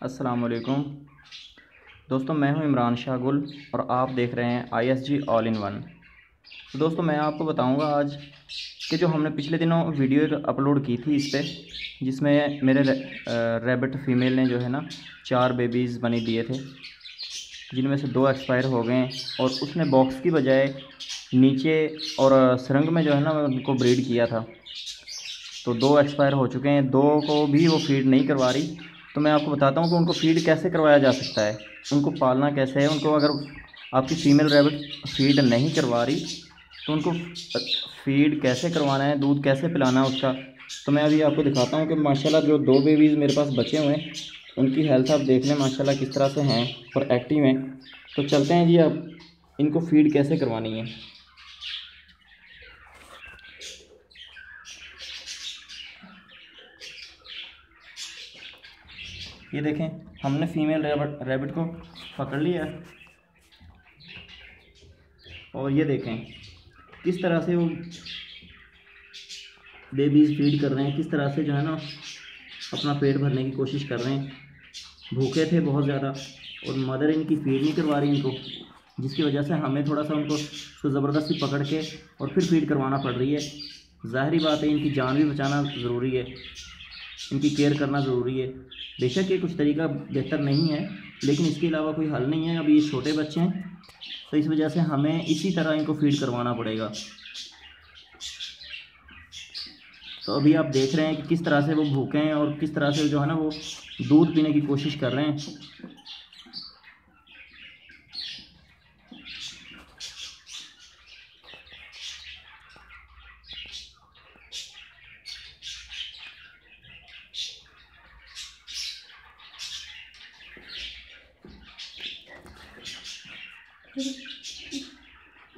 अस्सलाम वालेकुम दोस्तों, मैं हूं इमरान शाह गुल और आप देख रहे हैं ISG ऑल इन वन। तो दोस्तों, मैं आपको बताऊंगा आज कि जो हमने पिछले दिनों वीडियो एक अपलोड की थी इस पर, जिसमें मेरे रैबिट फ़ीमेल ने जो है ना 4 बेबीज़ बने दिए थे, जिनमें से 2 एक्सपायर हो गए और उसने बॉक्स की बजाय नीचे और सुरंग में जो है ना उनको ब्रीड किया था। तो 2 एक्सपायर हो चुके हैं, 2 को भी वो फीड नहीं करवा रही। तो मैं आपको बताता हूँ कि उनको फ़ीड कैसे करवाया जा सकता है, उनको पालना कैसे है। उनको अगर आपकी फ़ीमेल रैबिट फ़ीड नहीं करवा रही तो उनको फ़ीड कैसे करवाना है, दूध कैसे पिलाना है उसका। तो मैं अभी आपको दिखाता हूँ कि माशाल्लाह जो 2 बेबीज़ मेरे पास बचे हुए हैं उनकी हेल्थ आप देख लें माशाल्लाह किस तरह से हैं और एक्टिव हैं। तो चलते हैं जी, अब इनको फ़ीड कैसे करवानी है। ये देखें, हमने फ़ीमेल रैबिट को पकड़ लिया और ये देखें किस तरह से वो बेबीज़ फीड कर रहे हैं, किस तरह से जो है ना अपना पेट भरने की कोशिश कर रहे हैं। भूखे थे बहुत ज़्यादा और मदर इनकी फीड नहीं करवा रही इनको, जिसकी वजह से हमें थोड़ा सा उनको ज़बरदस्ती पकड़ के और फिर फीड करवाना पड़ रही है। ज़ाहिरी बात है, इनकी जान भी बचाना ज़रूरी है, इनकी केयर करना ज़रूरी है। बेशक ये कुछ तरीका बेहतर नहीं है, लेकिन इसके अलावा कोई हल नहीं है। अभी ये छोटे बच्चे हैं तो इस वजह से हमें इसी तरह इनको फीड करवाना पड़ेगा। तो अभी आप देख रहे हैं कि किस तरह से वो भूखे हैं और किस तरह से जो है ना वो दूध पीने की कोशिश कर रहे हैं।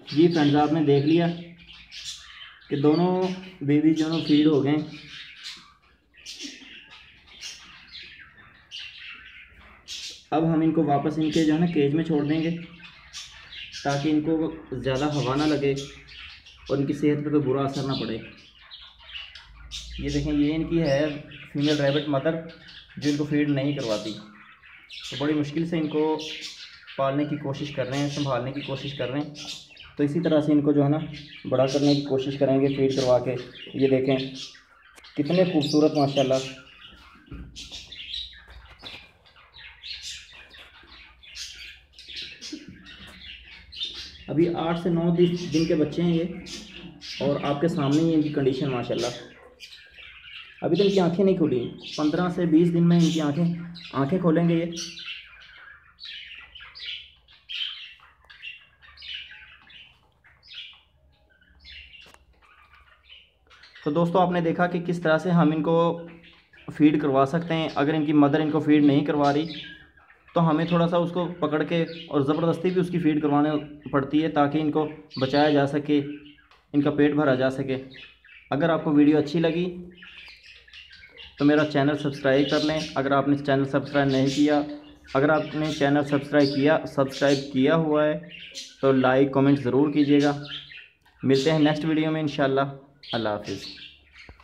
जी फ्रेंड्स, आपने देख लिया कि दोनों बेबी जो है फीड हो गए। अब हम इनको वापस इनके जो है ना केज में छोड़ देंगे ताकि इनको ज़्यादा हवा ना लगे और इनकी सेहत पर कोई बुरा असर ना पड़े। ये देखें, ये इनकी है फीमेल रैबिट मदर जो इनको फीड नहीं करवाती। तो बड़ी मुश्किल से इनको पालने की कोशिश कर रहे हैं, संभालने की कोशिश कर रहे हैं। तो इसी तरह से इनको जो है ना बड़ा करने की कोशिश करेंगे फीड करवा के। ये देखें कितने खूबसूरत माशाल्लाह। अभी 8 से 9 दिन के बच्चे हैं ये और आपके सामने ही इनकी कंडीशन माशाल्लाह। अभी तो इनकी आंखें नहीं खुली, 15 से 20 दिन में इनकी आंखें खोलेंगे ये। तो दोस्तों, आपने देखा कि किस तरह से हम इनको फीड करवा सकते हैं। अगर इनकी मदर इनको फीड नहीं करवा रही तो हमें थोड़ा सा उसको पकड़ के और ज़बरदस्ती भी उसकी फ़ीड करवाने पड़ती है ताकि इनको बचाया जा सके, इनका पेट भरा जा सके। अगर आपको वीडियो अच्छी लगी तो मेरा चैनल सब्सक्राइब कर लें। अगर आपने चैनल सब्सक्राइब नहीं किया, अगर आपने चैनल सब्सक्राइब किया हुआ है तो लाइक कमेंट ज़रूर कीजिएगा। मिलते हैं नेक्स्ट वीडियो में इंशाल्लाह। अल्लाह हाफिज़।